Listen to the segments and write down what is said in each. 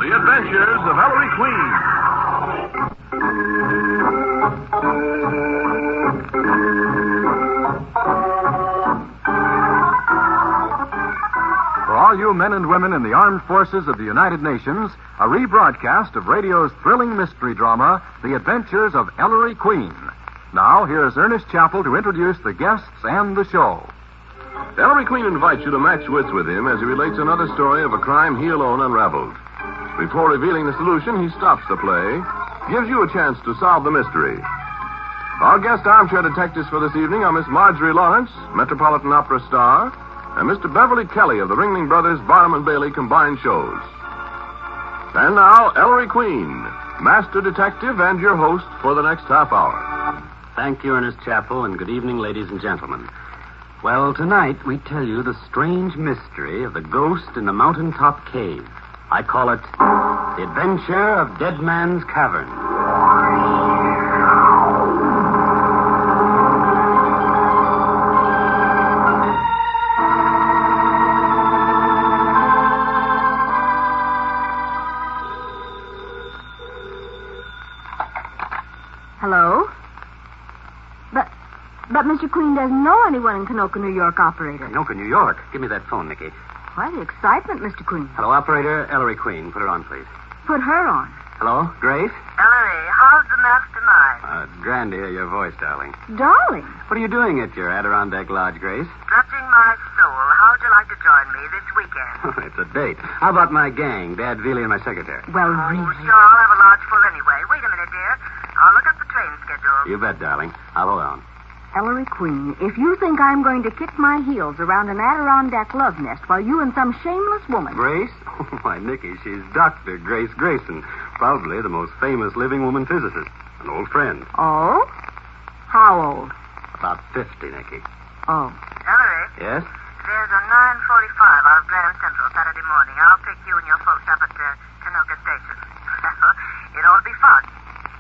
The Adventures of Ellery Queen. For all you men and women in the armed forces of the United Nations, a rebroadcast of radio's thrilling mystery drama, The Adventures of Ellery Queen. Now, here's Ernest Chappell to introduce the guests and the show. Ellery Queen invites you to match wits with him as he relates another story of a crime he alone unraveled. Before revealing the solution, he stops the play, gives you a chance to solve the mystery. Our guest armchair detectives for this evening are Miss Marjorie Lawrence, Metropolitan Opera star, and Mr. Beverly Kelly of the Ringling Brothers Barnum and Bailey combined shows. And now, Ellery Queen, master detective and your host for the next half hour. Thank you, Ernest Chappell, and good evening, ladies and gentlemen. Well, tonight we tell you the strange mystery of the ghost in the mountaintop cave. I call it The Adventure of Dead Man's Cavern. Hello? But Mr. Queen doesn't know anyone in Canoka, New York, operator. Canoka, New York. Give me that phone, Nicky. Why the excitement, Mr. Queen? Hello, operator. Ellery Queen. Put her on, please. Put her on. Hello, Grace? Ellery, how's the mastermind? Grand to hear your voice, darling. Darling. What are you doing at your Adirondack Lodge, Grace? Stretching my soul. How'd you like to join me this weekend? It's a date. How about my gang, Dad Veely and my secretary? Well, Oh, really. sure, I'll have a lodge full anyway. Wait a minute, dear. I'll look up the train schedule. You bet, darling. I'll hold on. Ellery Queen, if you think I'm going to kick my heels around an Adirondack love nest while you and some shameless woman... Grace? Oh, why, Nicky, she's Dr. Grace Grayson. Probably the most famous living woman physicist. An old friend. Oh? How old? About 50, Nicky. Oh. Ellery, Yes? there's a 9:45 out of Grand Central Saturday morning. I'll pick you and your folks up at Canoka Station. It ought to be fun.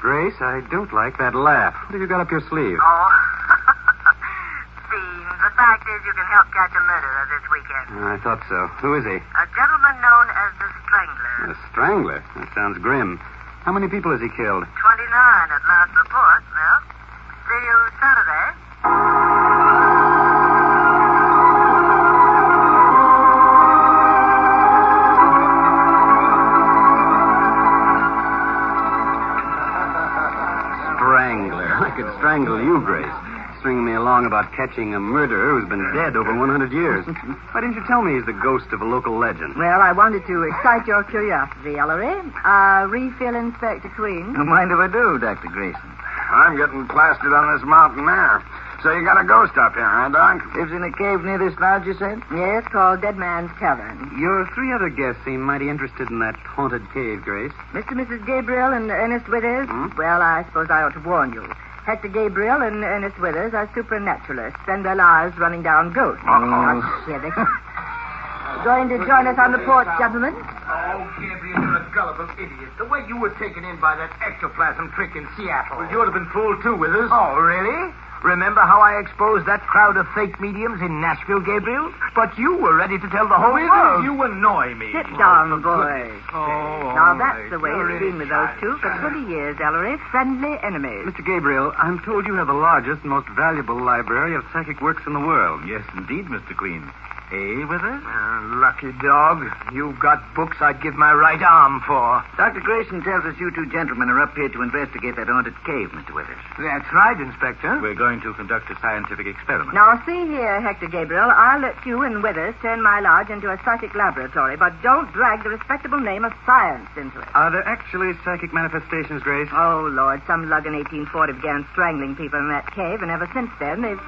Grace, I don't like that laugh. What have you got up your sleeve? Oh, Fiends. The fact is you can help catch a murderer this weekend. I thought so. Who is he? A gentleman known as the Strangler. A strangler. That sounds grim. How many people has he killed? 29 at last report. Well, see you Saturday. Strangler. I could strangle you, Grace. Stringing me along about catching a murderer who's been dead over 100 years. Why didn't you tell me he's the ghost of a local legend? Well, I wanted to excite your curiosity, Ellery. Refill Inspector Queen. No mind if I do, Dr. Grayson. I'm getting plastered on this mountain there. So you got a ghost up here, huh, Doc? Lives in a cave near this lodge, you said? Yes, called Dead Man's Cavern. Your three other guests seem mighty interested in that haunted cave, Grace. Mr. and Mrs. Gabriel and Ernest Withers? Well, I suppose I ought to warn you. Hector Gabriel and Ernest Withers are supernaturalists, spend their lives running down ghosts. Uh-oh. Here they come. Going to join us on the porch, gentlemen? Oh, Gabriel, you're a gullible idiot. The way you were taken in by that ectoplasm trick in Seattle. Well, you would have been fooled, too, Withers. Oh, really? Remember how I exposed that crowd of fake mediums in Nashville, Gabriel? But you were ready to tell the whole world. You annoy me. Sit down, boys. Oh, Now, that's the way it's been with those two for 20 years, Ellery. Friendly enemies. Mr. Gabriel, I'm told you have the largest and most valuable library of psychic works in the world. Yes, indeed, Mr. Queen. Eh, Withers? Lucky dog. You've got books I'd give my right arm for. Dr. Grayson tells us you two gentlemen are up here to investigate that haunted cave, Mr. Withers. That's right, Inspector. We're going to conduct a scientific experiment. Now, see here, Hector Gabriel. I'll let you and Withers turn my lodge into a psychic laboratory, but don't drag the respectable name of science into it. Are there actually psychic manifestations, Grace? Oh, Lord, some lug in 1840 began strangling people in that cave, and ever since then, they've...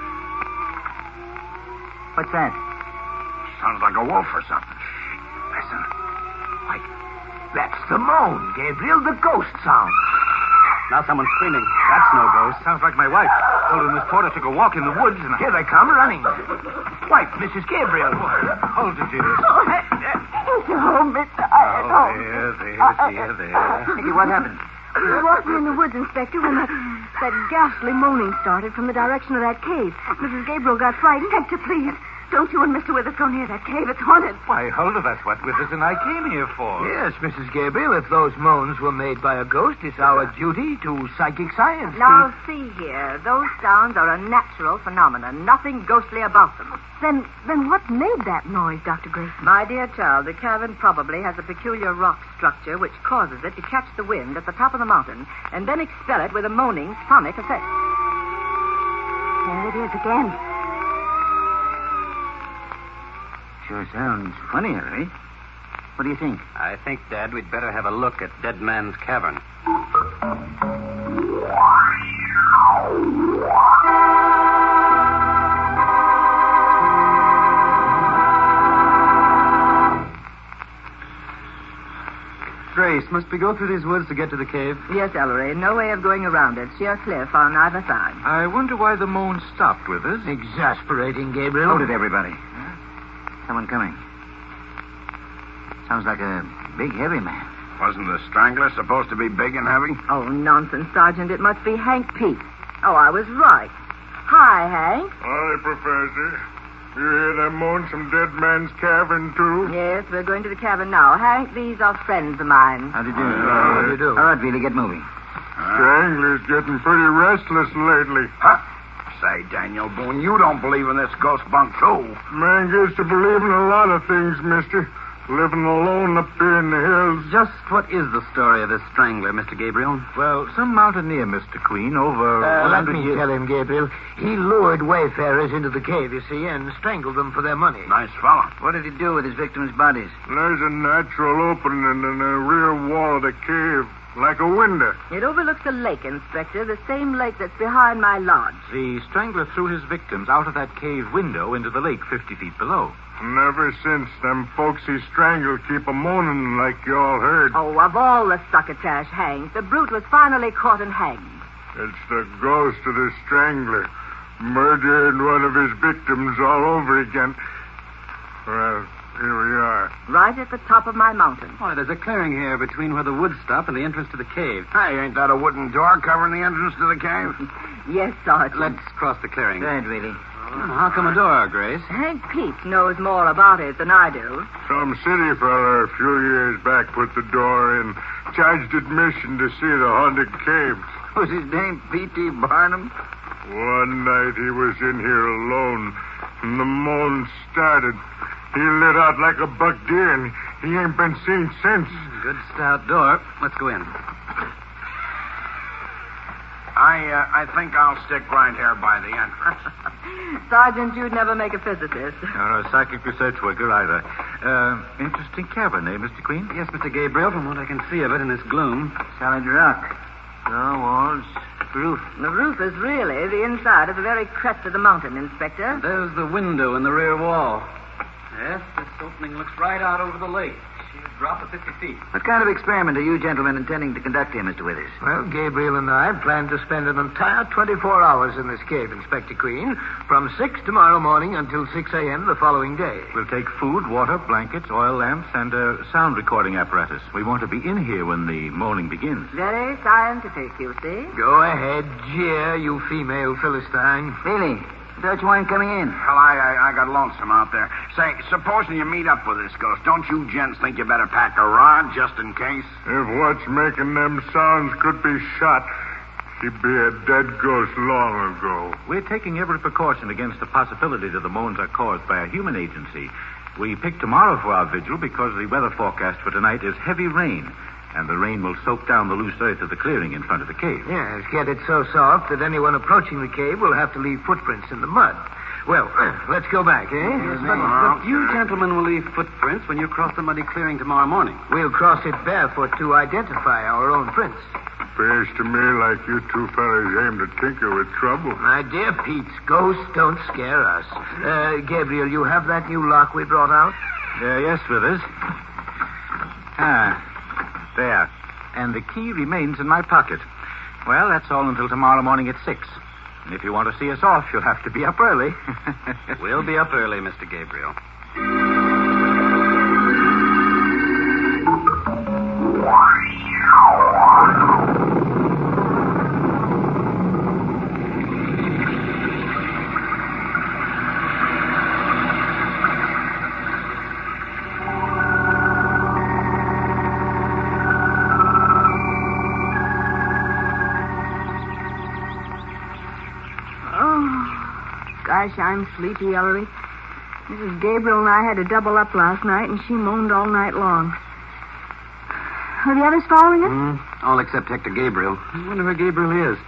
What's that? Sounds like a wolf or something. Listen. Why, that's the moan, Gabriel, the ghost sound. Now someone's screaming. That's no ghost. Sounds like my wife. Told her Miss Porter took a walk in the woods and... Here they come, running. Wife, Mrs. Gabriel. Hold it, dearest. Oh, Mr. There. Nicky, what happened? We were walking in the woods, Inspector, when that ghastly moaning started from the direction of that cave. Mrs. Gabriel got frightened. Hector, please. Don't you and Mr. Withers go near that cave. It's haunted. Why, Huldah, that's what Withers and I came here for. Yes, Mrs. Gabriel, if those moans were made by a ghost, it's our duty to psychic science. Now, see here. Those sounds are a natural phenomenon. Nothing ghostly about them. Then what made that noise, Dr. Grayson? My dear child, the cavern probably has a peculiar rock structure which causes it to catch the wind at the top of the mountain and then expel it with a moaning sonic effect. There it is again. Sure sounds funny, Ellery. What do you think? I think, Dad, we'd better have a look at Dead Man's Cavern. Grace, must we go through these woods to get to the cave? Yes, Ellery. No way of going around it. Sheer cliff on either side. I wonder why the moan stopped, Withers. Exasperating, Gabriel. Hold it, everybody. Someone coming. Sounds like a big, heavy man. Wasn't the strangler supposed to be big and heavy? Oh, nonsense, Sergeant. It must be Hank Pete. Oh, I was right. Hi, Hank. Hi, Professor. You hear them moans from Dead Man's Cavern, too? Yes, we're going to the cavern now. Hank, these are friends of mine. How do you do? How do you do? All right, Billy, get moving. Strangler's getting pretty restless lately. Huh? Say, Daniel Boone, you don't believe in this ghost bunk, too. Man gets to believe in a lot of things, mister. Living alone up here in the hills. Just what is the story of this strangler, Mr. Gabriel? Well, some mountaineer, Mr. Queen, over Let 100 me years... tell him, Gabriel. He lured wayfarers into the cave, you see, and strangled them for their money. Nice fella. What did he do with his victims' bodies? There's a natural opening in the rear wall of the cave, like a window. It overlooks a lake, Inspector, the same lake that's behind my lodge. The strangler threw his victims out of that cave window into the lake 50 feet below. And ever since, them folks he strangled keep a-moaning like you all heard. Oh, of all the succotash, Hank, the brute was finally caught and hanged. It's the ghost of the strangler. Murdering one of his victims all over again. Well, here we are. Right at the top of my mountain. Why, there's a clearing here between where the woods stop and the entrance to the cave. Hey, ain't that a wooden door covering the entrance to the cave? Yes, Sergeant. Let's cross the clearing. Go ahead, Billy. How come a door, Grace? Hank Pete knows more about it than I do. Some city fella a few years back put the door in, charged admission to see the haunted caves. Was his name P.T. Barnum? One night he was in here alone, and the moan started. He lit out like a buck deer, and he ain't been seen since. Good stout door. Let's go in. I think I'll stick right here by the entrance. Sergeant, you'd never make a physicist. Or a psychic research worker either. Interesting cavern, eh, Mr. Queen? Yes, Mr. Gabriel, from what I can see of it in this gloom. Solid rock. No walls. Roof. The roof is really the inside of the very crest of the mountain, Inspector. There's the window in the rear wall. Yes, this opening looks right out over the lake. She'll drop at 50 feet. What kind of experiment are you gentlemen intending to conduct here, Mr. Withers? Well, Gabriel and I plan to spend an entire 24 hours in this cave, Inspector Queen, from 6 tomorrow morning until 6 a.m. the following day. We'll take food, water, blankets, oil lamps, and a sound recording apparatus. We want to be in here when the moaning begins. Very scientific, you see. Go ahead, jeer, you female Philistine. Billy, thought you weren't coming in. Well, I got lonesome out there. Say, supposing you meet up with this ghost, don't you gents think you better pack a rod just in case? If what's making them sounds could be shot, he'd be a dead ghost long ago. We're taking every precaution against the possibility that the moans are caused by a human agency. We picked tomorrow for our vigil because the weather forecast for tonight is heavy rain, and the rain will soak down the loose earth of the clearing in front of the cave. Yes, get it so soft that anyone approaching the cave will have to leave footprints in the mud. Well, let's go back, eh? But you gentlemen will leave footprints when you cross the muddy clearing tomorrow morning. We'll cross it barefoot to identify our own prints. Appears to me like you two fellas aim to tinker with trouble. My dear Pete, ghosts don't scare us. Gabriel, you have that new lock we brought out? Yes, Withers. There. And the key remains in my pocket. Well, that's all until tomorrow morning at 6. And if you want to see us off, you'll have to be up early. We'll be up early, Mr. Gabriel. Gosh, I'm sleepy, Ellery. Mrs. Gabriel and I had to double up last night, and she moaned all night long. Are the others following us? All except Hector Gabriel. I wonder where Gabriel is.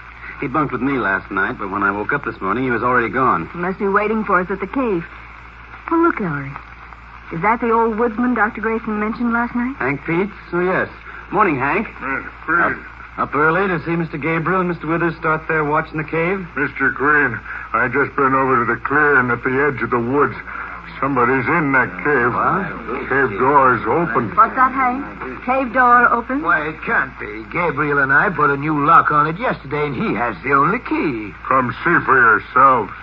He bunked with me last night, but when I woke up this morning, he was already gone. He must be waiting for us at the cave. Well, look, Ellery. Is that the old woodsman Dr. Grayson mentioned last night? Hank Peets? Oh, yes. Morning, Hank. Up early to see Mr. Gabriel and Mr. Withers start there watching the cave? Mr. Queen, I just been over to the clearing at the edge of the woods. Somebody's in that cave. What? Cave door is open. What's that, Hank? Cave door open? Why, it can't be. Gabriel and I put a new lock on it yesterday, and he has the only key. Come see for yourselves.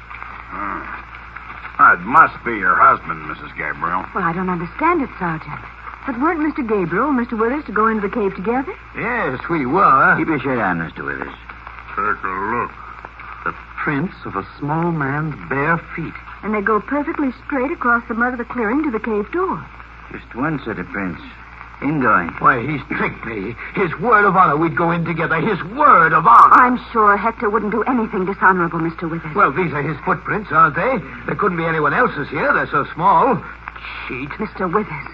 It must be your husband, Mrs. Gabriel. Well, I don't understand it, Sergeant. But weren't Mr. Gabriel and Mr. Withers to go into the cave together? Yes, we were. Keep your shade on, Mr. Withers. Take a look. The prints of a small man's bare feet. And they go perfectly straight across the mud of the clearing to the cave door. Just one set of prints. Ingoing. Why, he's tricked me. His word of honor we'd go in together. His word of honor. I'm sure Hector wouldn't do anything dishonorable, Mr. Withers. Well, these are his footprints, aren't they? There couldn't be anyone else's here. They're so small. Cheat. Mr. Withers,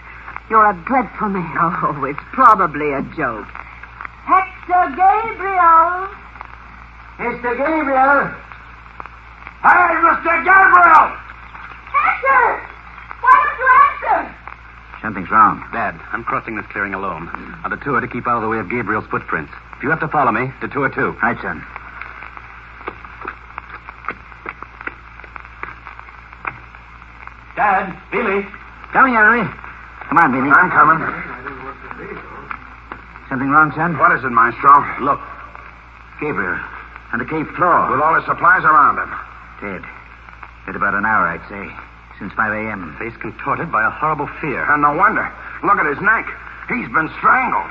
you're a dreadful man. Oh, it's probably a joke. Hector Gabriel! Mr. Gabriel! Hey, Mr. Gabriel! Hector! Why don't you answer? Something's wrong. Dad, I'm crossing this clearing alone. I'll detour to keep out of the way of Gabriel's footprints. If you have to follow me, detour too. Right, son. Dad, Billy. Coming, Ellery. Come on, Billy. I'm coming. Something wrong, son? What is it, Maestro? Look. Gabriel. On the cave floor. With all his supplies around him. Dead. Dead about an hour, I'd say. Since 5 a.m. Face contorted by a horrible fear. And no wonder. Look at his neck. He's been strangled.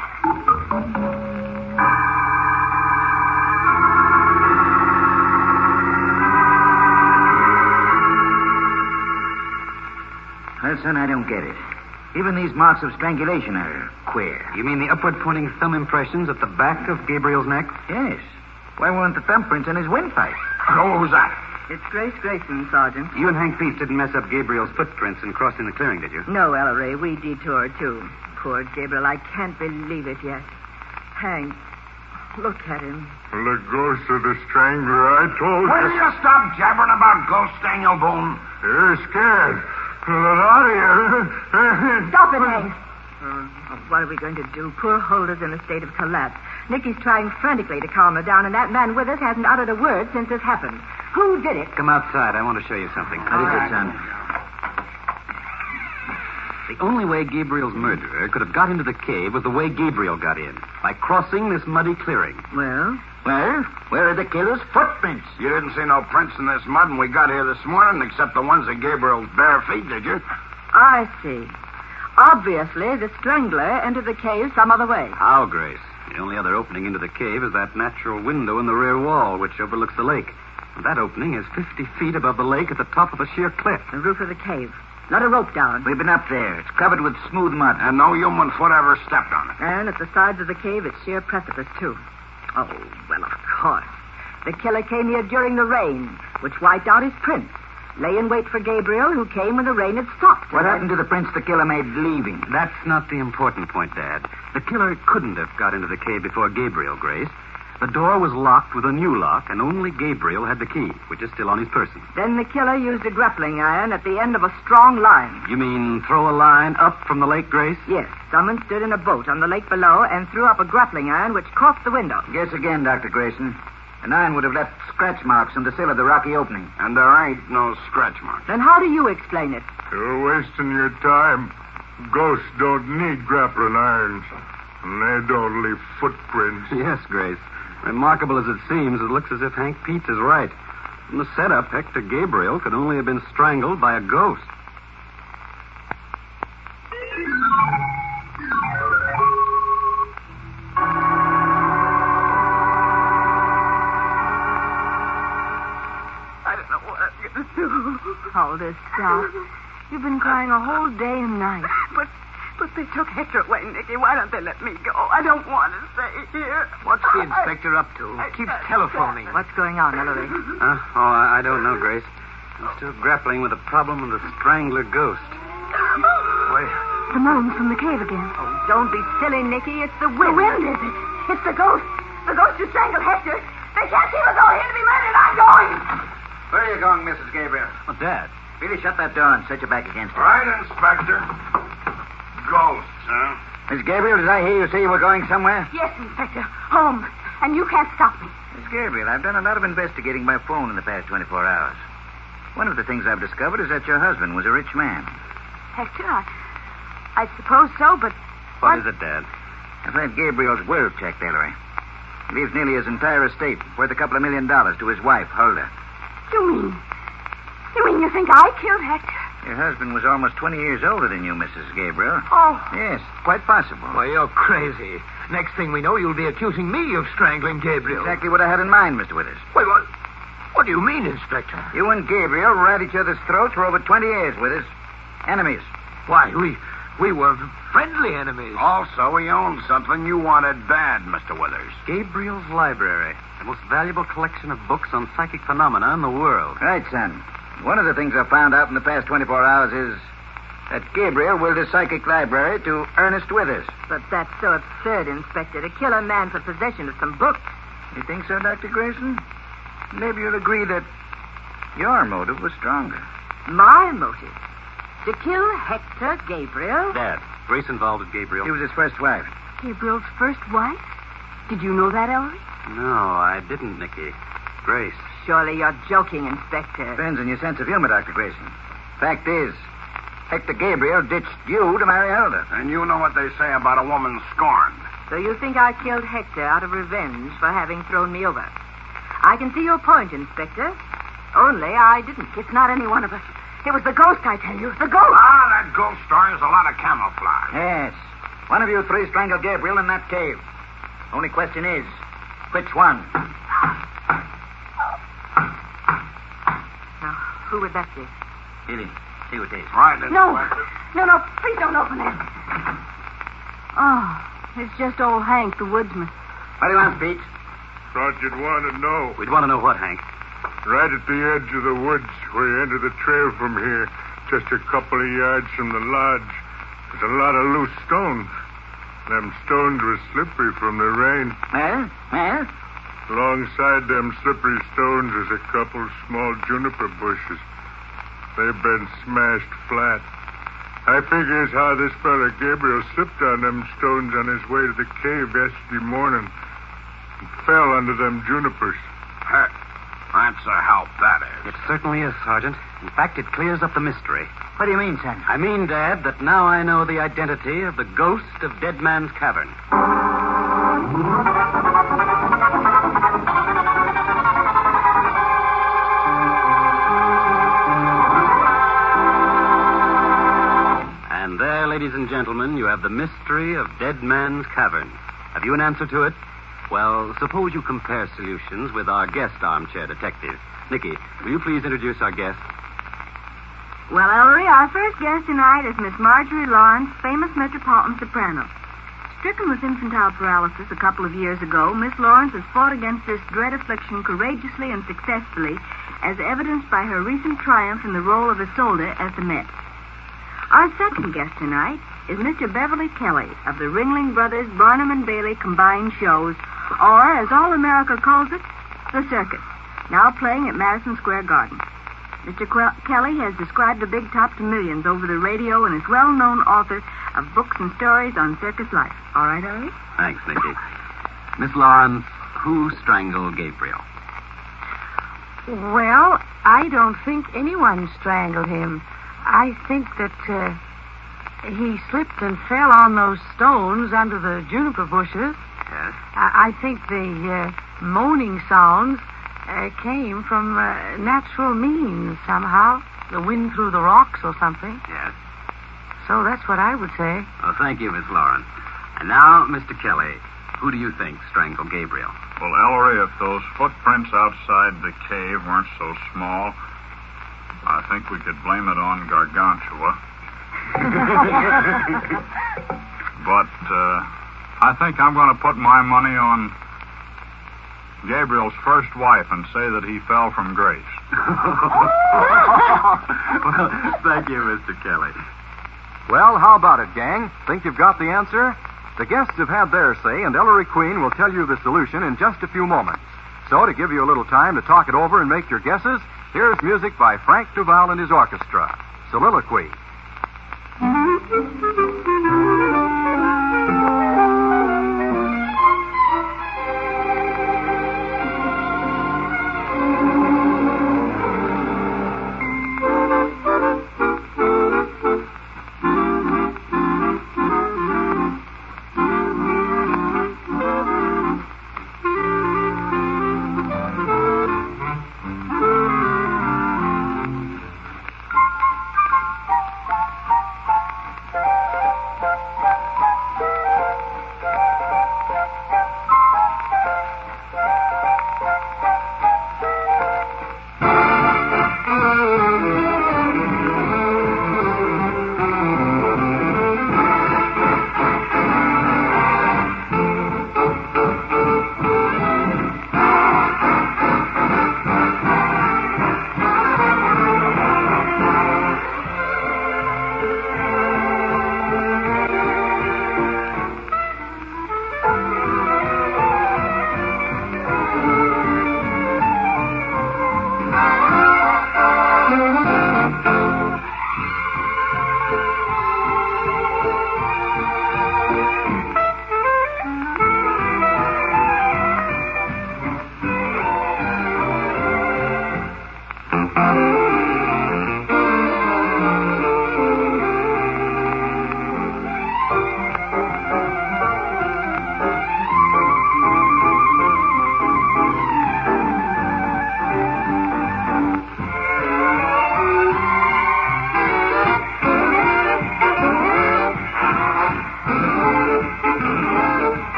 Well, son, I don't get it. Even these marks of strangulation are queer. You mean the upward-pointing thumb impressions at the back of Gabriel's neck? Yes. Why weren't the thumbprints in his windpipe? Who was that? It's Grace Grayson, Sergeant. You and Hank Peets didn't mess up Gabriel's footprints in crossing the clearing, did you? No, Ellery, we detoured, too. Poor Gabriel, I can't believe it yet. Hank, look at him. The ghost of the strangler, I told you. Will you stop jabbering about ghosts, Daniel Boone? You're scared. Get out of here. Stop it, Hank. What are we going to do? Poor Holder's in a state of collapse. Nicky's trying frantically to calm her down, and that man with us hasn't uttered a word since this happened. Who did it? Come outside. I want to show you something. What is it, son? The only way Gabriel's murderer could have got into the cave was the way Gabriel got in, by crossing this muddy clearing. Well, Where are the killer's footprints? You didn't see no prints in this mud when we got here this morning, except the ones of Gabriel's bare feet, did you? I see. Obviously, the strangler entered the cave some other way. How, Grace? The only other opening into the cave is that natural window in the rear wall, which overlooks the lake. And that opening is 50 feet above the lake at the top of a sheer cliff. The roof of the cave. Let a rope down. We've been up there. It's covered with smooth mud. And no human foot ever stepped on it. And at the sides of the cave, it's sheer precipice, too. Oh, well, of course. The killer came here during the rain, which wiped out his prints. Lay in wait for Gabriel, who came when the rain had stopped. What happened to the prints the killer made leaving? That's not the important point, Dad. The killer couldn't have got into the cave before Gabriel, Grace. The door was locked with a new lock, and only Gabriel had the key, which is still on his person. Then the killer used a grappling iron at the end of a strong line. You mean throw a line up from the lake, Grace? Yes. Someone stood in a boat on the lake below and threw up a grappling iron which caught the window. Guess again, Dr. Grayson. An iron would have left scratch marks in the sill of the rocky opening. And there ain't no scratch marks. Then how do you explain it? You're wasting your time. Ghosts don't need grappling irons. And they don't leave footprints. Yes, Grace. Remarkable as it seems, it looks as if Hank Peets is right. In the setup, Hector Gabriel could only have been strangled by a ghost. I don't know what I'm going to do. Calder, stop. You've been crying a whole day and night. But they took Hector away, Nicky. Why don't they let me go? I don't want to stay here. What's the inspector up to? Keeps telephoning. What's going on, Ellery? I don't know, Grace. I'm still grappling with the problem of the strangler ghost. Wait. The moans from the cave again. Oh, don't be silly, Nicky. It's the The wind. wind, is it? It's the ghost. The ghost who strangled Hector. They can't keep us all here to be murdered. I'm going. Where are you going, Mrs. Gabriel? Oh, Dad. Really shut that door and set your back against it. Right, Inspector. Ghosts, huh? Miss Gabriel, did I hear you say you were going somewhere? Yes, Inspector. Home. And you can't stop me. Miss Gabriel, I've done a lot of investigating by phone in the past 24 hours. One of the things I've discovered is that your husband was a rich man. Hector, I suppose so, but... What is it, Dad? I've had Gabriel's will checked, Ellery. He leaves nearly his entire estate, worth $2 million, to his wife, Huldah. You mean you think I killed Hector? Your husband was almost 20 years older than you, Mrs. Gabriel. Oh. Yes, quite possible. Why, you're crazy. Next thing we know, you'll be accusing me of strangling Gabriel. Exactly what I had in mind, Mr. Withers. Wait, what do you mean, Inspector? You and Gabriel were at each other's throats for over 20 years, Withers. Enemies. Why, we were friendly enemies. Also, he owned something you wanted bad, Mr. Withers. Gabriel's library. The most valuable collection of books on psychic phenomena in the world. Right, son. One of the things I found out in the past 24 hours is that Gabriel willed his psychic library to Ernest Withers. But that's so absurd, Inspector, to kill a man for possession of some books. You think so, Dr. Grayson? Maybe you'll agree that your motive was stronger. My motive? To kill Hector Gabriel? Dad, Grace involved with Gabriel. She was his first wife. Gabriel's first wife? Did you know that, Ellery? No, I didn't, Nicky. Grace. Surely you're joking, Inspector. Depends on your sense of humor, Dr. Grayson. Fact is, Hector Gabriel ditched you to marry Huldah. And you know what they say about a woman scorned. So you think I killed Hector out of revenge for having thrown me over? I can see your point, Inspector. Only I didn't. It's not any one of us. It was the ghost, I tell you. The ghost. Ah, that ghost story is a lot of camouflage. Yes. One of you three strangled Gabriel in that cave. Only question is, which one? Now, who would that be? Billy, see what it is. Right, No. Inspector. No, please don't open it. Oh, it's just old Hank, the woodsman. What do you want, Pete? Thought you'd want to know. We'd want to know what, Hank? Right at the edge of the woods where you enter the trail from here, just a couple of yards from the lodge, there's a lot of loose stones. Them stones were slippery from the rain. Well? Alongside them slippery stones is a couple small juniper bushes. They've been smashed flat. I figure as how this fella Gabriel slipped on them stones on his way to the cave yesterday morning and fell under them junipers. Heck, that's a help, that is. It certainly is, Sergeant. In fact, it clears up the mystery. What do you mean, son? I mean, Dad, that now I know the identity of the ghost of Dead Man's Cavern. And there, ladies and gentlemen, you have the mystery of Dead Man's Cavern. Have you an answer to it? Well, suppose you compare solutions with our guest armchair detective. Nicky, will you please introduce our guest? Well, Ellery, our first guest tonight is Miss Marjorie Lawrence, famous metropolitan soprano. Stricken with infantile paralysis a couple of years ago, Miss Lawrence has fought against this dread affliction courageously and successfully, as evidenced by her recent triumph in the role of Isolde at the Met. Our second guest tonight is Mr. Beverly Kelly of the Ringling Brothers Barnum and Bailey combined shows, or, as all America calls it, the circus, now playing at Madison Square Garden. Mr. Kelly has described the big top to millions over the radio and is well-known author of books and stories on circus life. All right, Ellery? Thanks, Nicky. Miss Lawrence, who strangled Gabriel? Well, I don't think anyone strangled him. I think that he slipped and fell on those stones under the juniper bushes. Yes? I think the moaning sounds came from natural means somehow. The wind through the rocks or something. Yes. So that's what I would say. Well, thank you, Miss Lawrence. And now, Mr. Kelly, who do you think strangled Gabriel? Well, Ellery, if those footprints outside the cave weren't so small, I think we could blame it on Gargantua. But I think I'm going to put my money on Gabriel's first wife and say that he fell from grace. Well, thank you, Mr. Kelly. Well, how about it, gang? Think you've got the answer? The guests have had their say, and Ellery Queen will tell you the solution in just a few moments. So, to give you a little time to talk it over and make your guesses, here's music by Frank Duval and his orchestra. Soliloquy.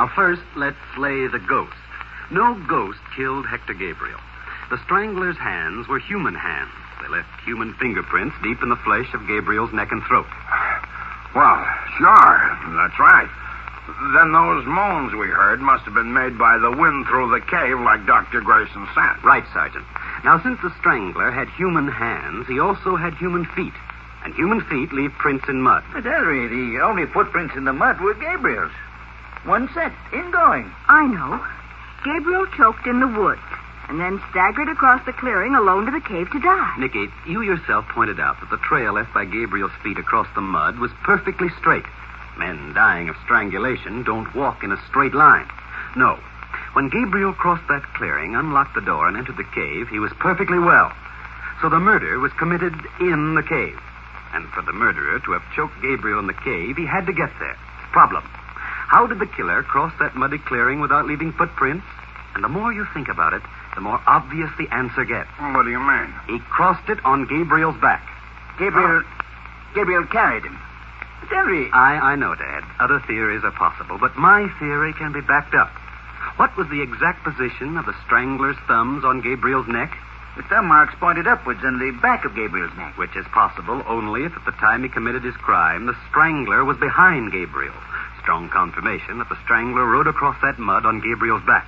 Now, first, let's slay the ghost. No ghost killed Hector Gabriel. The strangler's hands were human hands. They left human fingerprints deep in the flesh of Gabriel's neck and throat. Well, sure, that's right. Then those moans we heard must have been made by the wind through the cave like Dr. Grayson said. Right, Sergeant. Now, since the strangler had human hands, he also had human feet. And human feet leave prints in mud. But, Ellery, the only footprints in the mud were Gabriel's. One set, ingoing. I know. Gabriel choked in the woods and then staggered across the clearing alone to the cave to die. Nicky, you yourself pointed out that the trail left by Gabriel's feet across the mud was perfectly straight. Men dying of strangulation don't walk in a straight line. No. When Gabriel crossed that clearing, unlocked the door, and entered the cave, he was perfectly well. So the murder was committed in the cave. And for the murderer to have choked Gabriel in the cave, he had to get there. Problem. How did the killer cross that muddy clearing without leaving footprints? And the more you think about it, the more obvious the answer gets. What do you mean? He crossed it on Gabriel's back. Gabriel carried him. But, Ellery... I know, Dad. Other theories are possible, but my theory can be backed up. What was the exact position of the strangler's thumbs on Gabriel's neck? The thumb marks pointed upwards on the back of Gabriel's neck. Which is possible only if at the time he committed his crime, the strangler was behind Gabriel. Strong confirmation that the strangler rode across that mud on Gabriel's back.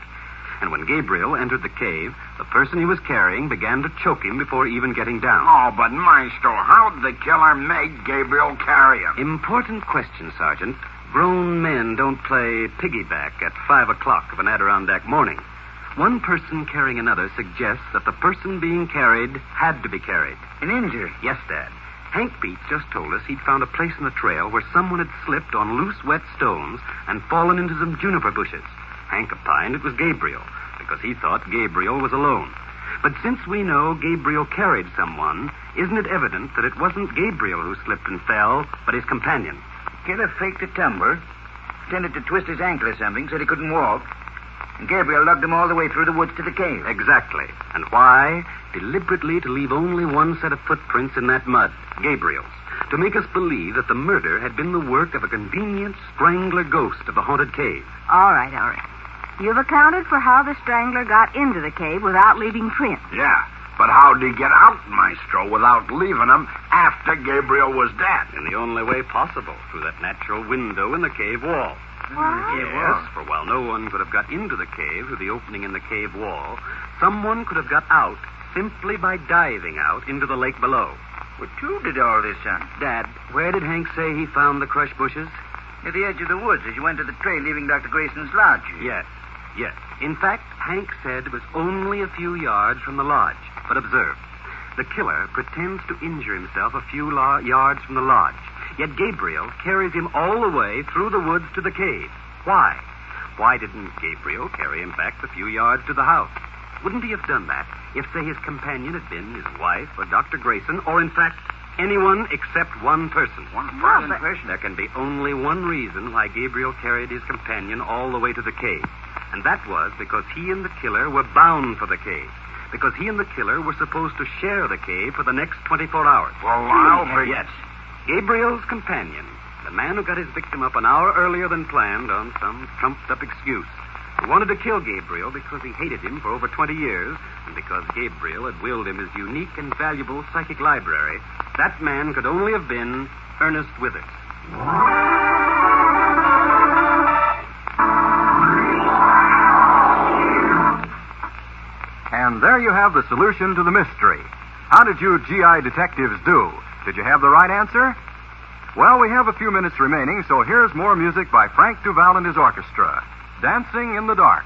And when Gabriel entered the cave, the person he was carrying began to choke him before even getting down. Oh, but Maestro, how did the killer make Gabriel carry him? Important question, Sergeant. Grown men don't play piggyback at 5 o'clock of an Adirondack morning. One person carrying another suggests that the person being carried had to be carried. An injury? Yes, Dad. Hank Beach just told us he'd found a place in the trail where someone had slipped on loose, wet stones and fallen into some juniper bushes. Hank opined it was Gabriel, because he thought Gabriel was alone. But since we know Gabriel carried someone, isn't it evident that it wasn't Gabriel who slipped and fell, but his companion? Killer faked a tumble, pretended to twist his ankle or something, said he couldn't walk. And Gabriel lugged him all the way through the woods to the cave. Exactly. And why? Deliberately to leave only one set of footprints in that mud, Gabriel's. To make us believe that the murder had been the work of a convenient strangler ghost of the haunted cave. All right. You've accounted for how the strangler got into the cave without leaving prints. Yeah, but how'd he get out, Maestro, without leaving them after Gabriel was dead? In the only way possible, through that natural window in the cave wall. What? Yes, for while no one could have got into the cave through the opening in the cave wall, someone could have got out simply by diving out into the lake below. What you did all this, son? Dad, where did Hank say he found the crushed bushes? At the edge of the woods as you went to the trail leaving Dr. Grayson's lodge. Yes. In fact, Hank said it was only a few yards from the lodge. But observe, the killer pretends to injure himself a few yards from the lodge. Yet Gabriel carries him all the way through the woods to the cave. Why? Why didn't Gabriel carry him back the few yards to the house? Wouldn't he have done that if, say, his companion had been his wife or Dr. Grayson, or, in fact, anyone except one person? One person? There can be only one reason why Gabriel carried his companion all the way to the cave. And that was because he and the killer were bound for the cave. Because he and the killer were supposed to share the cave for the next 24 hours. Well, I'll be... Yes. Gabriel's companion, the man who got his victim up an hour earlier than planned on some trumped-up excuse, who wanted to kill Gabriel because he hated him for over 20 years, and because Gabriel had willed him his unique and valuable psychic library, that man could only have been Ernest Withers. And there you have the solution to the mystery. How did you GI detectives do? Did you have the right answer? Well, we have a few minutes remaining, so here's more music by Frank Duval and his orchestra. Dancing in the Dark.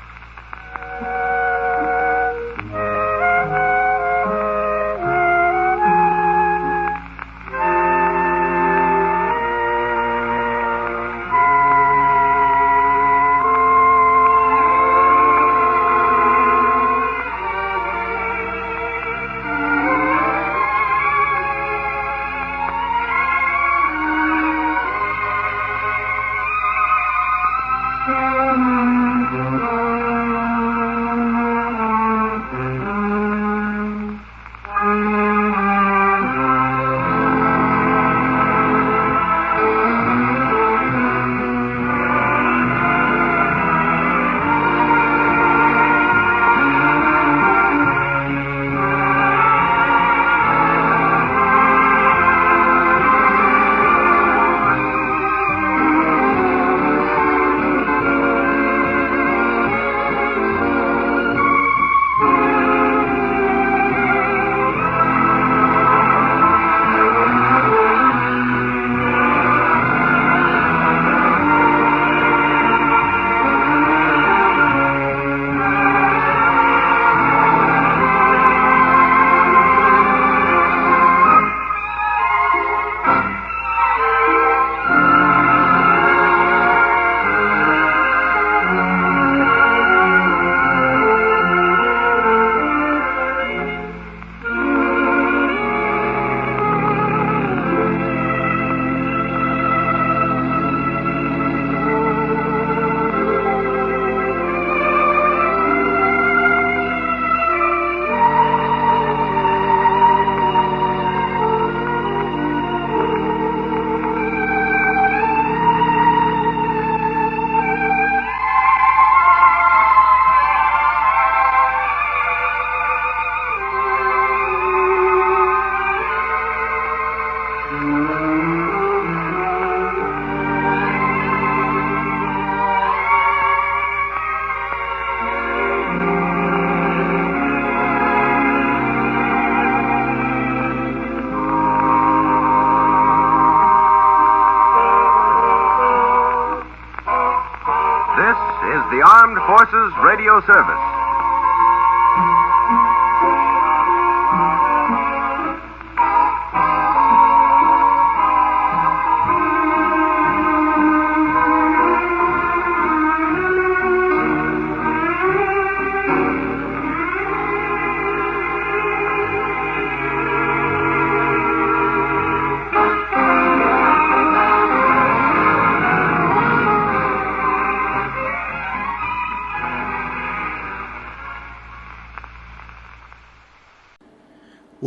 The Armed Forces Radio Service.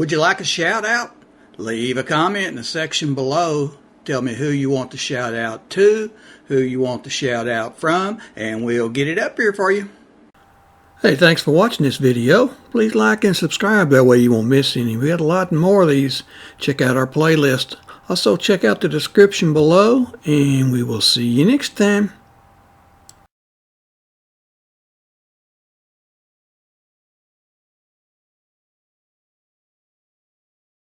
Would you like a shout out? Leave a comment in the section below. Tell me who you want to shout out to, who you want to shout out from, and we'll get it up here for you. Hey, thanks for watching this video. Please like and subscribe, that way you won't miss any. We got a lot more of these. Check out our playlist. Also check out the description below, and we will see you next time.